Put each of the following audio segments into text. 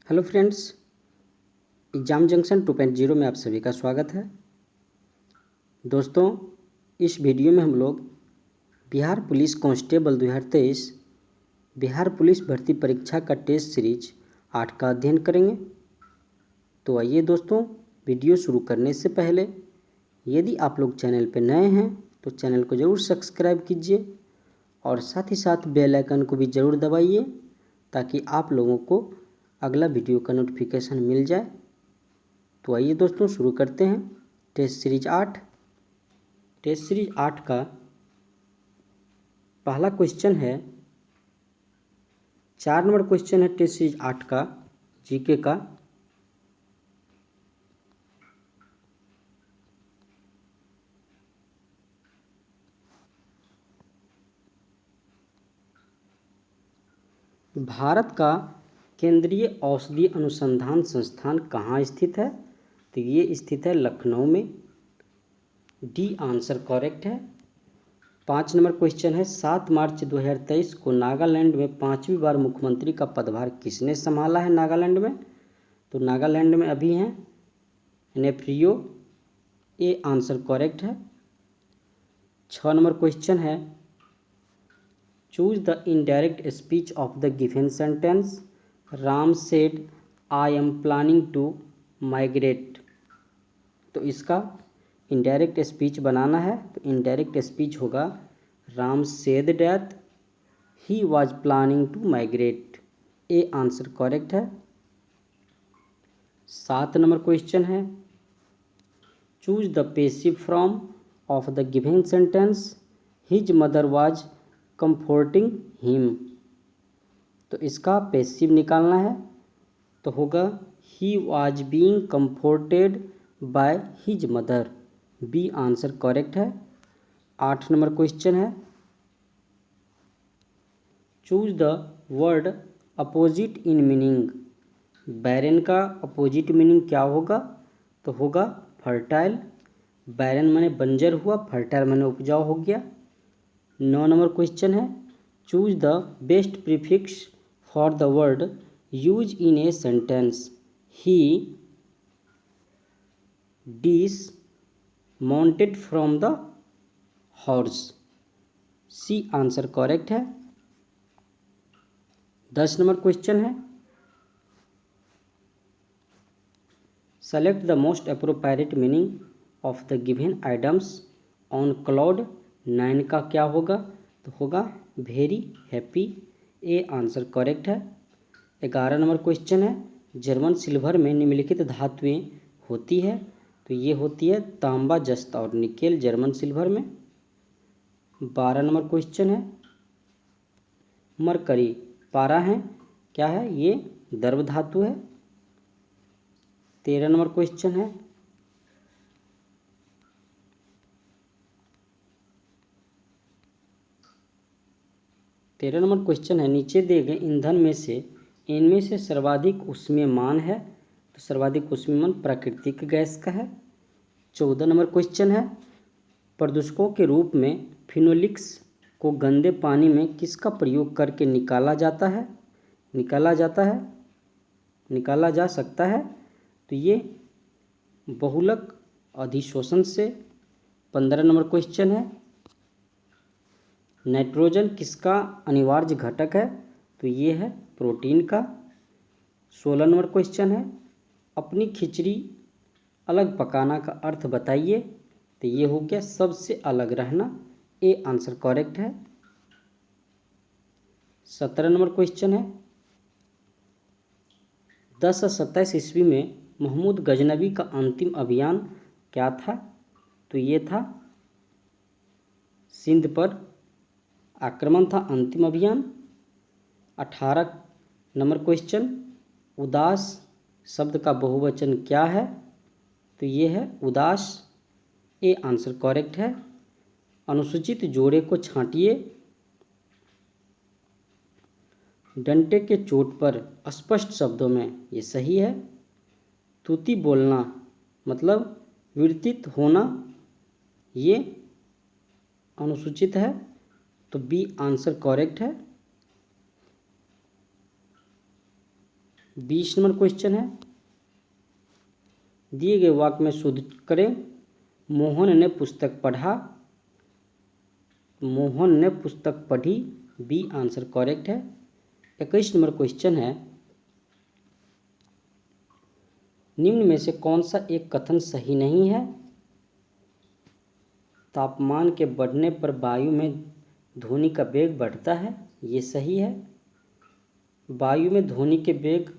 Hello friends, exam junction 2.0 में आप सभी का स्वागत है। दोस्तों, इस वीडियो में हम लोग Bihar police constable 2023 Bihar police भर्ती परीक्षा का टेस्ट सीरीज 8 का अध्ययन करेंगे। तो आइए दोस्तों, वीडियो शुरू करने से पहले यदि आप लोग चैनल पर नए हैं तो चैनल को ज़रूर सब्सक्राइब कीजिए और साथ ही साथ बेल आइकन को भी ज़रूर दबाइए ताकि आप लोगों को अगला वीडियो का नोटिफिकेशन मिल जाए। तो आइए दोस्तों, शुरू करते हैं। टेस्ट सीरीज 8 का पहला क्वेश्चन है, 4 नंबर क्वेश्चन है टेस्ट सीरीज 8 का जीके का। भारत का केंद्रीय औषधि अनुसंधान संस्थान कहाँ स्थित है? तो ये स्थित है लखनऊ में। डी आंसर करेक्ट है। 5 नंबर क्वेश्चन है, 7 मार्च 2023 को नागालैंड में 5वीं बार मुख्यमंत्री का पदभार किसने संभाला है नागालैंड में? तो नागालैंड में अभी हैं नेफ्रियो। ए आंसर करेक्ट है। 6 नंबर क्वेश्चन है, choose the indirect speech of the given sentence. Ram said I am planning to migrate. तो इसका इनडायरेक्ट स्पीच बनाना है। तो इनडायरेक्ट स्पीच होगा, Ram said that he was planning to migrate. A answer correct है। 7 number question है, choose the passive form of the given sentence. His mother was comforting him. तो इसका passive निकालना है। तो होगा, he was being comforted by his mother. B answer correct है। 8 number question है, choose the word opposite in meaning. Barren का opposite meaning क्या होगा? तो होगा फर्टाइल। बैरन माने बंजर हुआ, फर्टाइल माने उपजाऊ हो गया। 9 नंबर क्वेश्चन है, choose the best prefix for the word use in a sentence. He dismounted from the horse. C answer correct है। 10 नंबर क्वेश्चन है, select the most appropriate meaning of the given items on cloud 9 का क्या होगा? तो होगा very happy. A answer correct है। 11 number question है, German silver में निम्नलिखित धातुएं होती है। तो ये होती है तांबा, जस्त और निकेल जर्मन सिल्वर में। 12 नंबर क्वेश्चन है, मरकरी पारा है, क्या है? ये द्रव धातु है। 13 नंबर क्वेश्चन है, नीचे दिए गए ईंधन में से इनमें से सर्वाधिक ऊष्मीयमान है। तो सर्वाधिक ऊष्मीयमान प्राकृतिक गैस का है। 14 नंबर क्वेश्चन है, प्रदूषकों के रूप में फिनोलिक्स को गंदे पानी में किसका प्रयोग करके निकाला जा सकता है? तो ये बहुलक अधिशोषण से। 15 नंबर क्वेश्चन है, नाइट्रोजन किसका अनिवार्य घटक है? तो ये है प्रोटीन का। 16 नंबर क्वेश्चन है, अपनी खिचड़ी अलग पकाना का अर्थ बताइए। तो ये हो गया सबसे अलग रहना। ए आंसर करेक्ट है। 17 नंबर क्वेश्चन है, 1027 ईस्वी में महमूद गजनवी का अंतिम अभियान क्या था? तो ये था सिंध पर आक्रमण था अंतिम अभियान। 18 नंबर क्वेश्चन, उदास शब्द का बहुवचन क्या है? तो ये है उदास। ए आंसर करेक्ट है। अनुसूचित जोड़े को छांटिए। डंटे के चोट पर स्पष्ट शब्दों में ये सही है। तुति बोलना मतलब विवर्तित होना, ये अनुसूचित है। तो बी आंसर करेक्ट है। 20 नंबर क्वेश्चन है, दिए गए वाक्य में शुद्ध करें। मोहन ने पुस्तक पढ़ा, मोहन ने पुस्तक पढ़ी, बी आंसर करेक्ट है। 21 नंबर क्वेश्चन है, निम्न में से कौन सा एक कथन सही नहीं है? तापमान के बढ़ने पर वायु में ध्वनि का वेग बढ़ता है, ये सही है। वायु में ध्वनि के वेग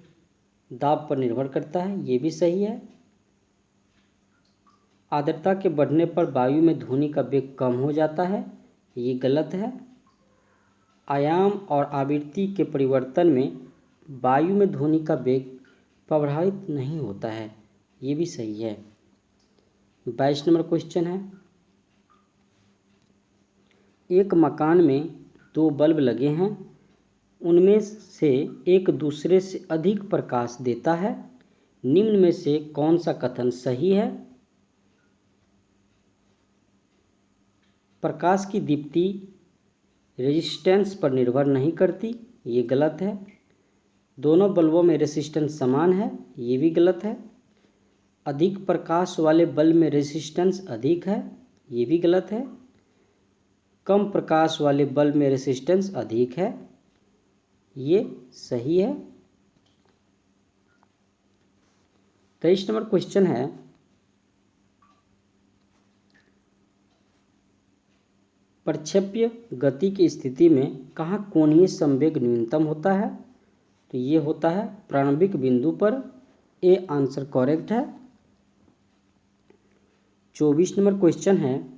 दाब पर निर्भर करता है, ये भी सही है। आर्द्रता के बढ़ने पर वायु में ध्वनि का वेग कम हो जाता है, ये गलत है। आयाम और आवृत्ति के परिवर्तन में वायु में ध्वनि का वेग प्रभावित नहीं होता है, ये भी सही है। 22 नंबर क्वेश्चन है, एक मकान में 2 बल्ब लगे हैं, उनमें से एक दूसरे से अधिक प्रकाश देता है, निम्न में से कौन सा कथन सही है? प्रकाश की दीप्ति रेजिस्टेंस पर निर्भर नहीं करती, ये गलत है। दोनों बल्बों में रेजिस्टेंस समान है, ये भी गलत है। अधिक प्रकाश वाले बल्ब में रेजिस्टेंस अधिक है, ये भी गलत है। कम प्रकाश वाले बल्ब में रेजिस्टेंस अधिक है, ये सही है। 23 नंबर क्वेश्चन है, प्रक्षेप्य गति की स्थिति में कहाँ कोणीय संवेग न्यूनतम होता है? तो ये होता है प्रारंभिक बिंदु पर, ए आंसर करेक्ट है। 24 नंबर क्वेश्चन है,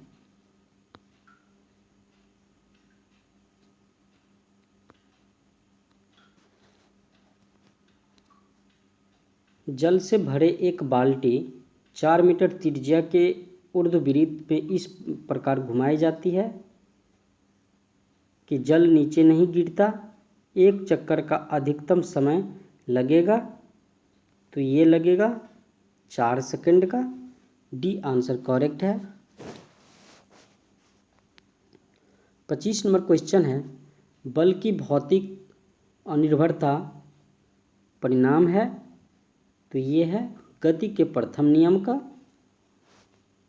जल से भरे एक बाल्टी 4 मीटर त्रिज्या के ऊर्ध्ववृत्त पे इस प्रकार घुमाई जाती है कि जल नीचे नहीं गिरता। एक चक्कर का अधिकतम समय लगेगा, तो ये लगेगा 4 सेकंड का, डी आंसर करेक्ट है। 25 नंबर क्वेश्चन है, बल की भौतिक अनिर्भरता परिणाम है, तो ये है गति के प्रथम नियम का।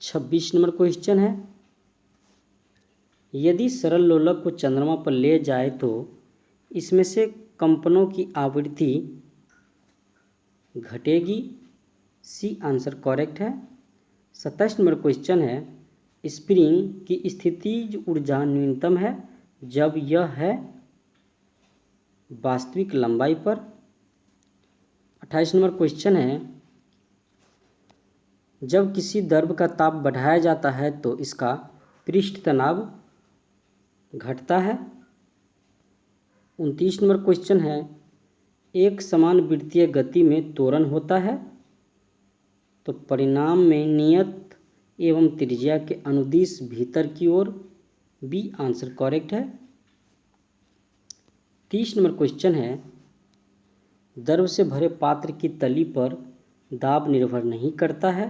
26 नंबर क्वेश्चन है, यदि सरल लोलक को चंद्रमा पर ले जाए तो इसमें से कंपनों की आवृत्ति घटेगी, सी आंसर करेक्ट है। 27 नंबर क्वेश्चन है, स्प्रिंग की स्थितिज ऊर्जा न्यूनतम है जब यह है वास्तविक लंबाई पर। 28 नंबर क्वेश्चन है, जब किसी द्रव का ताप बढ़ाया जाता है तो इसका पृष्ठ तनाव घटता है। 29 नंबर क्वेश्चन है, एक समान वृत्तीय गति में त्वरण होता है, तो परिणाम में नियत एवं त्रिज्या के अनुदिश भीतर की ओर, बी आंसर करेक्ट है। 30 नंबर क्वेश्चन है, द्रव से भरे पात्र की तली पर दाब निर्भर नहीं करता है,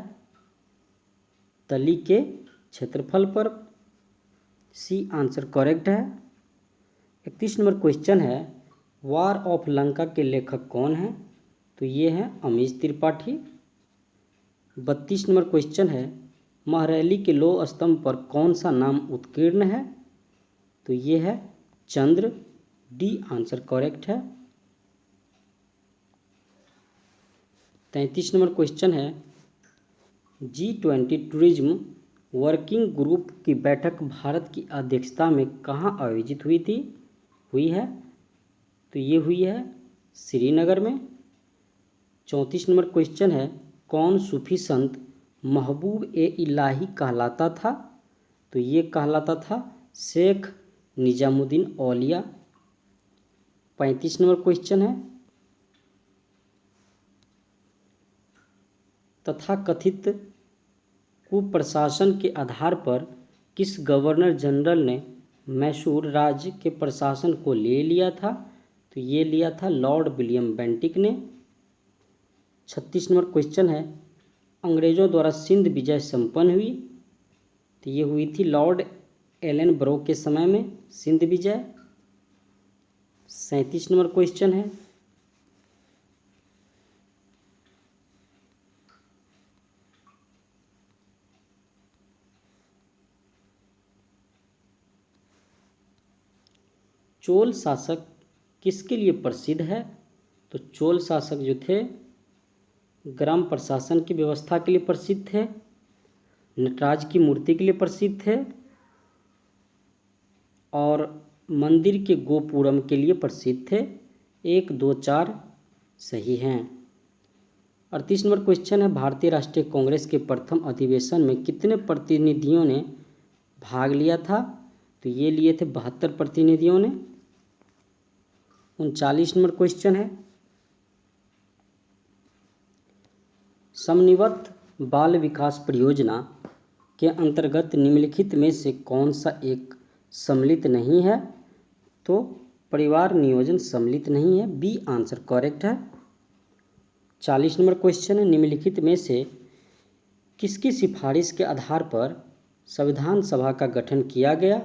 तली के क्षेत्रफल पर, सी आंसर करेक्ट है। 31 नंबर क्वेश्चन है, वार ऑफ लंका के लेखक कौन है? तो ये है अमीश त्रिपाठी। 32 नंबर क्वेश्चन है, महरैली के लौह स्तंभ पर कौन सा नाम उत्कीर्ण है? तो ये है चंद्र, डी आंसर करेक्ट है। 33 नंबर क्वेश्चन है, G20 टूरिज्म वर्किंग ग्रुप की बैठक भारत की अध्यक्षता में कहाँ आयोजित हुई है? तो ये हुई है श्रीनगर में। 34 नंबर क्वेश्चन है, कौन सूफी संत महबूब ए इलाही कहलाता था? तो ये कहलाता था शेख निजामुद्दीन औलिया। 35 नंबर क्वेश्चन है, तथाकथित कुप्रशासन के आधार पर किस गवर्नर जनरल ने मैसूर राज्य के प्रशासन को ले लिया था? तो ये लिया था लॉर्ड विलियम बेंटिक ने। 36 नंबर क्वेश्चन है, अंग्रेज़ों द्वारा सिंध विजय संपन्न हुई, तो ये हुई थी लॉर्ड एलन ब्रो के समय में सिंध विजय। 37 नंबर क्वेश्चन है, चोल शासक किसके लिए प्रसिद्ध है? तो चोल शासक जो थे ग्राम प्रशासन की व्यवस्था के लिए प्रसिद्ध थे, नटराज की मूर्ति के लिए प्रसिद्ध थे और मंदिर के गोपुरम के लिए प्रसिद्ध थे। 1, 2, 4 सही हैं। 38 नंबर क्वेश्चन है, भारतीय राष्ट्रीय कांग्रेस के प्रथम अधिवेशन में कितने प्रतिनिधियों ने भाग लिया था? तो ये लिए थे 72 प्रतिनिधियों ने। 39 नंबर क्वेश्चन है, समन्वित बाल विकास परियोजना के अंतर्गत निम्नलिखित में से कौन सा एक सम्मिलित नहीं है? तो परिवार नियोजन सम्मिलित नहीं है, बी आंसर करेक्ट है। 40 नंबर क्वेश्चन है, निम्नलिखित में से किसकी सिफारिश के आधार पर संविधान सभा का गठन किया गया?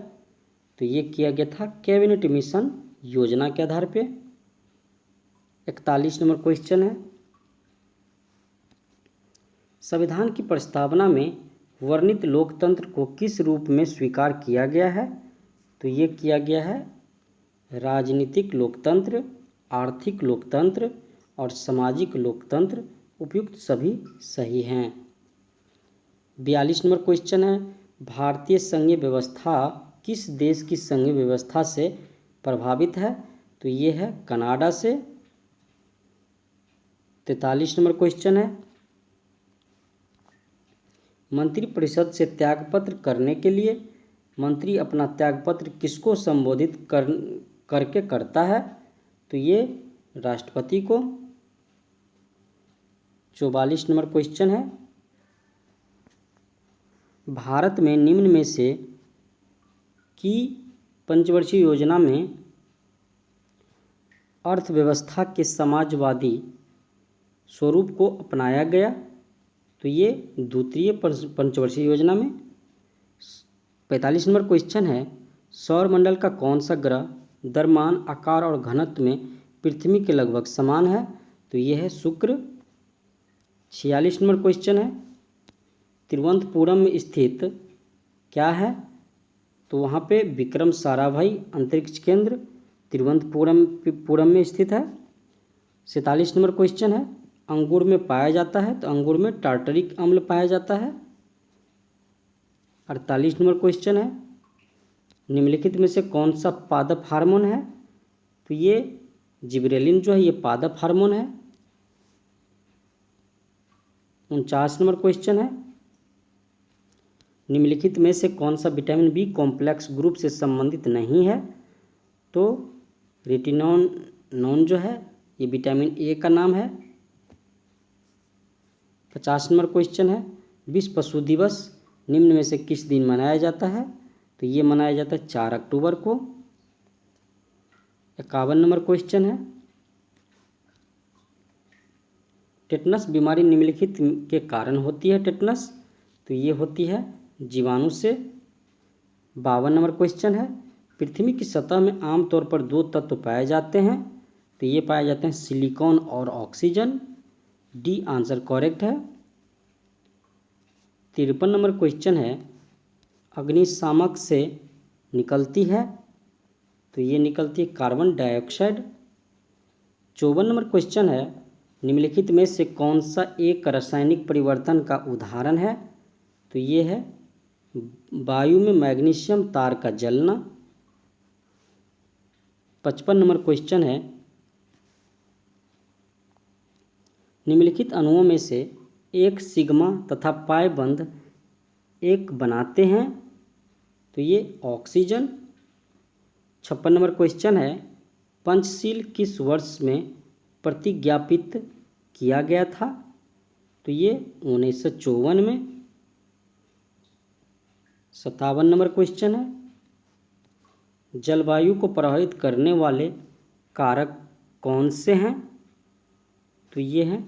तो ये किया गया था कैबिनेट मिशन योजना के आधार पे। 41 नंबर क्वेश्चन है, संविधान की प्रस्तावना में वर्णित लोकतंत्र को किस रूप में स्वीकार किया गया है? तो ये किया गया है राजनीतिक लोकतंत्र, आर्थिक लोकतंत्र और सामाजिक लोकतंत्र। उपयुक्त सभी सही हैं। 42 नंबर क्वेश्चन है, भारतीय संघीय व्यवस्था किस देश की संघीय व्यवस्था से प्रभावित है? तो ये है कनाडा से। 43 नंबर क्वेश्चन है, मंत्रिपरिषद से त्यागपत्र करने के लिए मंत्री अपना त्यागपत्र किसको संबोधित करके करता है? तो ये राष्ट्रपति को। 44 नंबर क्वेश्चन है, भारत में निम्न में से की पंचवर्षीय योजना में अर्थव्यवस्था के समाजवादी स्वरूप को अपनाया गया? तो ये द्वितीय पंचवर्षीय योजना में। 45 नंबर क्वेश्चन है, सौरमंडल का कौन सा ग्रह द्रव्यमान, आकार और घनत्व में पृथ्वी के लगभग समान है? तो ये है शुक्र। 46 नंबर क्वेश्चन है, तिरुवनंतपुरम में स्थित क्या है? तो वहाँ पे विक्रम साराभाई अंतरिक्ष केंद्र तिरुवनंतपुरम में स्थित है। 47 नंबर क्वेश्चन है, अंगूर में पाया जाता है? तो अंगूर में टार्टरिक अम्ल पाया जाता है। 48 नंबर क्वेश्चन है, निम्नलिखित में से कौन सा पादप हार्मोन है? तो ये जिबरेलिन जो है ये पादप हार्मोन है। 49 नंबर क्वेश्चन है, निम्नलिखित में से कौन सा विटामिन बी कॉम्प्लेक्स ग्रुप से संबंधित नहीं है? तो रेटिनोन जो है ये विटामिन ए का नाम है। 50 नंबर क्वेश्चन है, विश्व पशु दिवस निम्न में से किस दिन मनाया जाता है? तो ये मनाया जाता है 4 अक्टूबर को। 51 नंबर क्वेश्चन है, टेटनस बीमारी निम्नलिखित के कारण होती है टेटनस? तो ये होती है जीवाणु से। 52 नंबर क्वेश्चन है, पृथ्वी की सतह में आमतौर पर 2 तत्व पाए जाते हैं? तो ये पाए जाते हैं सिलिकॉन और ऑक्सीजन। डी आंसर करेक्ट है। 53 नंबर क्वेश्चन है, अग्निशामक से निकलती है? तो ये निकलती है कार्बन डाइऑक्साइड। 54 नंबर क्वेश्चन है, निम्नलिखित में से कौन सा एक रासायनिक परिवर्तन का उदाहरण है? तो ये है वायु में मैग्नीशियम तार का जलना। 55 नंबर क्वेश्चन है, निम्नलिखित अणुओं में से एक सिग्मा तथा पाई बंध एक बनाते हैं? तो ये ऑक्सीजन। 56 नंबर क्वेश्चन है, पंचशील किस वर्ष में प्रतिज्ञापित किया गया था? तो ये 1954 में। 57 नंबर क्वेश्चन है, जलवायु को प्रभावित करने वाले कारक कौन से हैं? तो ये हैं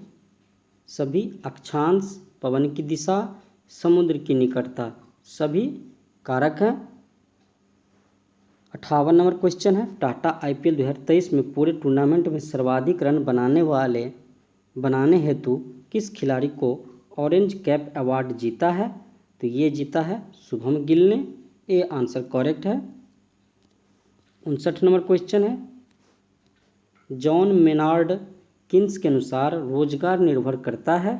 सभी अक्षांश, पवन की दिशा, समुद्र की निकटता, सभी कारक हैं। 58 नंबर क्वेश्चन है, टाटा IPL 2023 में पूरे टूर्नामेंट में सर्वाधिक रन बनाने हेतु किस खिलाड़ी को ऑरेंज कैप अवार्ड जीता है? तो ये जीता है शुभम गिल ने। ए आंसर करेक्ट है। 59 नंबर क्वेश्चन है, जॉन मेनार्ड किन्स के अनुसार रोजगार निर्भर करता है,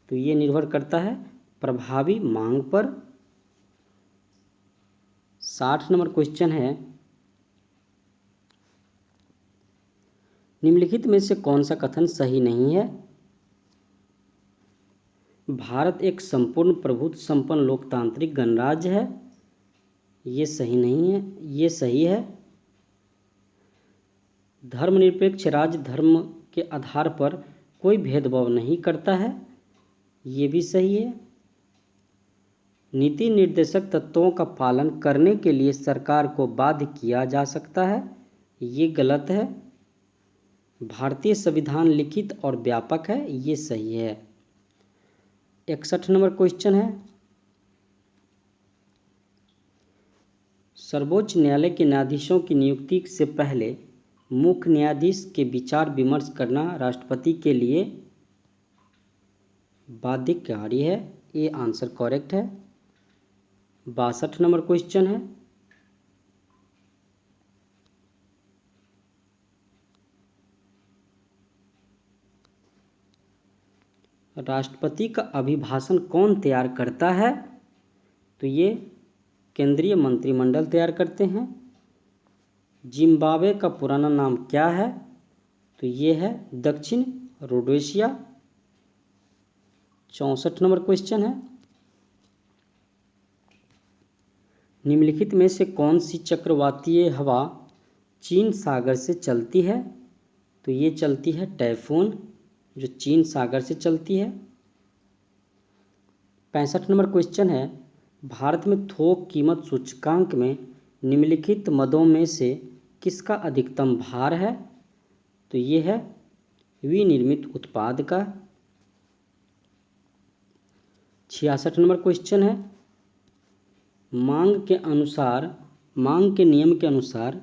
तो ये निर्भर करता है प्रभावी मांग पर। 60 नंबर क्वेश्चन है, निम्नलिखित में से कौन सा कथन सही नहीं है? भारत एक संपूर्ण प्रभुत्व संपन्न लोकतांत्रिक गणराज्य है, ये सही नहीं है। ये सही है। धर्मनिरपेक्ष राज्य धर्म के आधार पर कोई भेदभाव नहीं करता है, ये भी सही है। नीति निर्देशक तत्वों का पालन करने के लिए सरकार को बाध्य किया जा सकता है, ये गलत है। भारतीय संविधान लिखित और व्यापक है, ये सही है। 61 नंबर क्वेश्चन है, सर्वोच्च न्यायालय के न्यायाधीशों की नियुक्ति से पहले मुख्य न्यायाधीश के विचार विमर्श करना राष्ट्रपति के लिए बाध्यकारी है, ये आंसर करेक्ट है। 62 नंबर क्वेश्चन है, राष्ट्रपति का अभिभाषण कौन तैयार करता है? तो ये केंद्रीय मंत्रिमंडल तैयार करते हैं। जिम्बाब्वे का पुराना नाम क्या है? तो ये है दक्षिण रोडेशिया। 64 नंबर क्वेश्चन है, निम्नलिखित में से कौन सी चक्रवातीय हवा चीन सागर से चलती है? तो ये चलती है टाइफून, जो चीन सागर से चलती है। 65 नंबर क्वेश्चन है, भारत में थोक कीमत सूचकांक में निम्नलिखित मदों में से किसका अधिकतम भार है? तो ये है विनिर्मित उत्पाद का। 66 नंबर क्वेश्चन है, मांग के नियम के अनुसार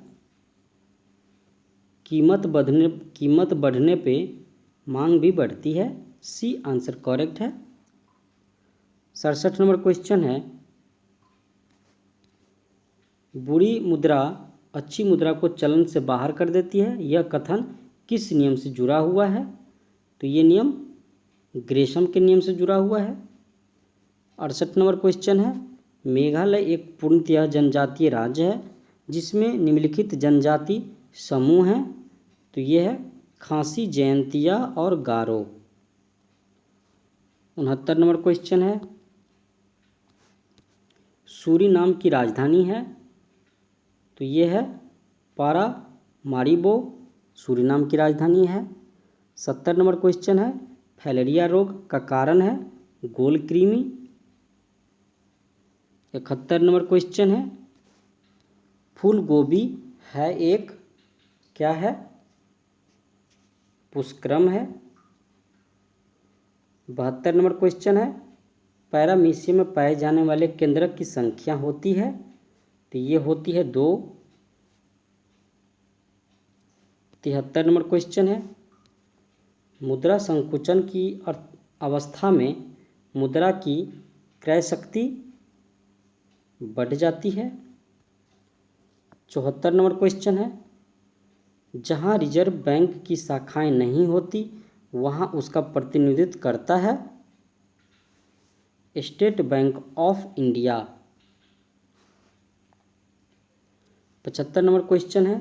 कीमत बढ़ने पे मांग भी बढ़ती है, सी आंसर करेक्ट है। 67 नंबर क्वेश्चन है, बुरी मुद्रा अच्छी मुद्रा को चलन से बाहर कर देती है, यह कथन किस नियम से जुड़ा हुआ है? तो ये नियम ग्रेशम के नियम से जुड़ा हुआ है। 68 नंबर क्वेश्चन है, मेघालय एक पूर्णतः जनजातीय राज्य है जिसमें निम्नलिखित जनजाति समूह हैं, तो ये है खासी, जयंतिया और गारो। 69 नंबर क्वेश्चन है, सूरीनाम की राजधानी है, तो ये है पारामारिबो, सूरीनाम की राजधानी है। 70 नंबर क्वेश्चन है, फाइलेरिया रोग का कारण है गोल कृमि। 71 नंबर क्वेश्चन है, फूल गोभी है एक क्या है? पुष्करम है। 72 नंबर क्वेश्चन है, पैरामीशियम में पाए जाने वाले केंद्रक की संख्या होती है, तो ये होती है 2। 73 नंबर क्वेश्चन है, मुद्रा संकुचन की अवस्था में मुद्रा की क्रय शक्ति बढ़ जाती है। 74 नंबर क्वेश्चन है, जहां रिजर्व बैंक की शाखाएं नहीं होती वहां उसका प्रतिनिधित्व करता है state bank of India. 75 number question है,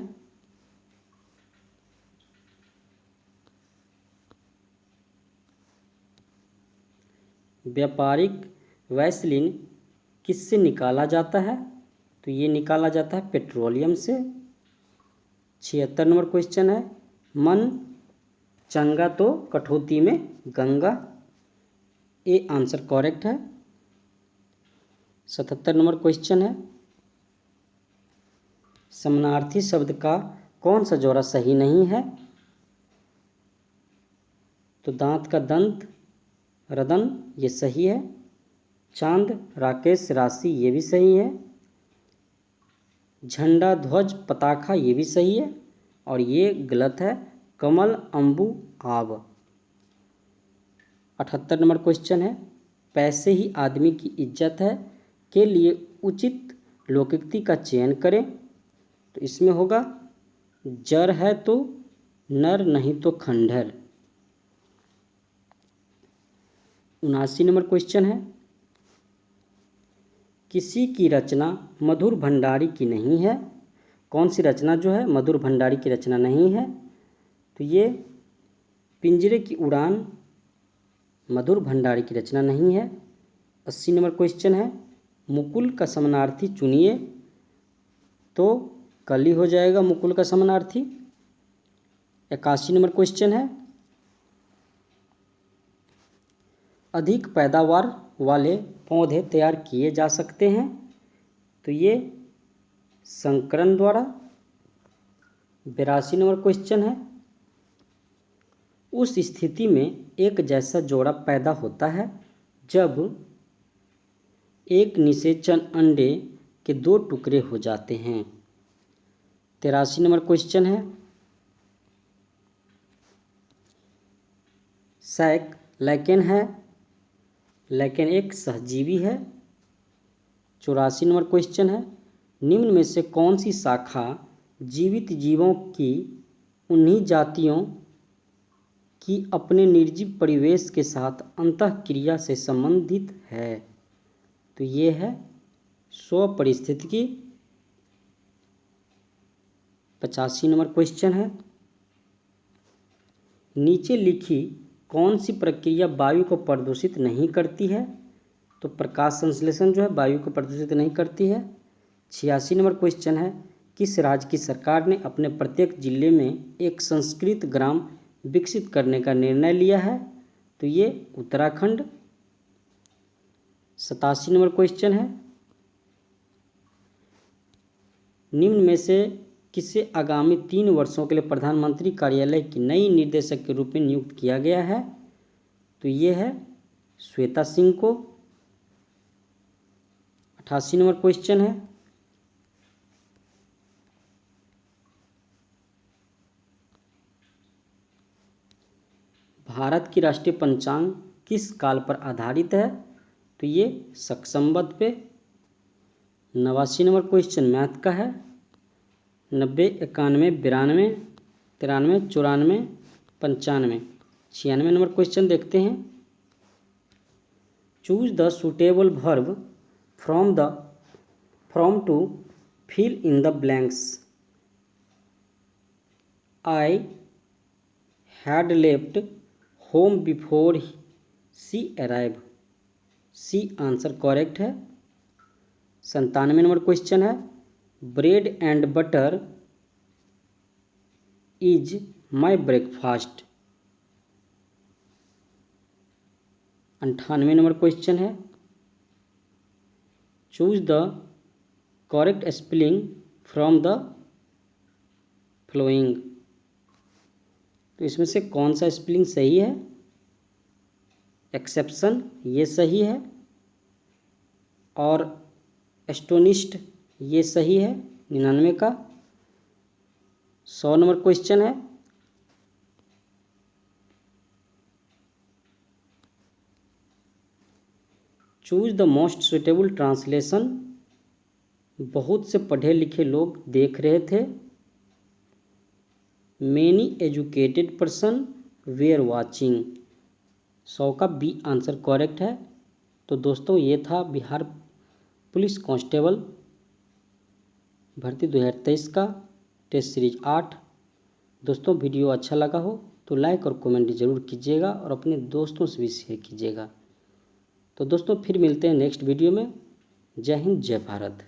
व्यापारिक वैसलीन किससे निकाला जाता है? तो ये निकाला जाता है पेट्रोलियम से। 76 नंबर क्वेश्चन है, मन चंगा तो कठौती में गंगा, ये आंसर करेक्ट है। 77 नंबर क्वेश्चन है, समानार्थी शब्द का कौन सा जोड़ा सही नहीं है? तो दांत का दंत, रदन, ये सही है। चांद, राकेश, राशि, ये भी सही है। झंडा, ध्वज, पताखा, ये भी सही है। और ये गलत है, कमल, अंबु, आब। 78 नंबर क्वेश्चन है, पैसे ही आदमी की इज्जत है के लिए उचित लोकोक्ति का चयन करें, तो तो इसमें होगा जर है तो नर, नहीं तो खंडहर। 79 नंबर क्वेश्चन है, किसी की रचना मधुर भंडारी की नहीं है। कौन सी रचना जो है मधुर भंडारी की रचना नहीं है? तो ये पिंजरे की उड़ान मधुर भंडारी की रचना नहीं है। 80 नंबर क्वेश्चन है, मुकुल का समानार्थी चुनिए। तो कली हो जाएगा मुकुल का समानार्थी। 81 नंबर क्वेश्चन है, अधिक पैदावार वाले पौधे तैयार किए जा सकते हैं। तो ये संकरण द्वारा। 82 नंबर क्वेश्चन है, उस स्थिति में एक जैसा जोड़ा पैदा होता है जब एक निषेचन अंडे के 2 टुकड़े हो जाते हैं। 83 नंबर क्वेश्चन है, सैक लैकेन है। लैकेन एक सहजीवी है। 84 नंबर क्वेश्चन है, निम्न में से कौन सी शाखा जीवित जीवों की उन्हीं जातियों की अपने निर्जीव परिवेश के साथ अंतःक्रिया से संबंधित है? तो ये है स्वपरिस्थितिकी। 85 नंबर क्वेश्चन है, नीचे लिखी कौन सी प्रक्रिया वायु को प्रदूषित नहीं करती है? तो प्रकाश संश्लेषण जो है वायु को प्रदूषित नहीं करती है। 86 नंबर क्वेश्चन है, किस राज्य की सरकार ने अपने प्रत्येक जिले में एक संस्कृत ग्राम विकसित करने का निर्णय लिया है? तो ये उत्तराखंड। 87 नंबर क्वेश्चन है, निम्न में से किसे आगामी 3 वर्षों के लिए प्रधानमंत्री कार्यालय की नई निदेशक के रूप में नियुक्त किया गया है? तो ये है श्वेता सिंह को। 88 नंबर क्वेश्चन है, भारत की राष्ट्रीय पंचांग किस काल पर आधारित है? तो ये शक संवत पे। 89 नंबर क्वेश्चन मैथ का है। 90, 91, 92, 93, 94, 95। 96 नंबर क्वेश्चन देखते हैं, choose the suitable verb from to fill in the blanks. I had left home before she arrive. C answer correct है। 97 नंबर क्वेश्चन है, bread and butter is my breakfast. 98 number question है, choose the correct spelling from the following. तो इसमें से कौन सा spelling सही है? एक्सेप्शन ये सही है, और एस्टोनिश्ड ये सही है 99 का। 100 नंबर क्वेश्चन है, choose the most suitable translation. बहुत से पढ़े लिखे लोग देख रहे थे। Many educated person were watching. 100 का बी आंसर करेक्ट है। तो दोस्तों ये था बिहार पुलिस कांस्टेबल भर्ती 2023 का टेस्ट सीरीज 8। दोस्तों वीडियो अच्छा लगा हो तो लाइक और कमेंट ज़रूर कीजिएगा और अपने दोस्तों से भी शेयर कीजिएगा। तो दोस्तों फिर मिलते हैं नेक्स्ट वीडियो में। जय हिंद, जय भारत।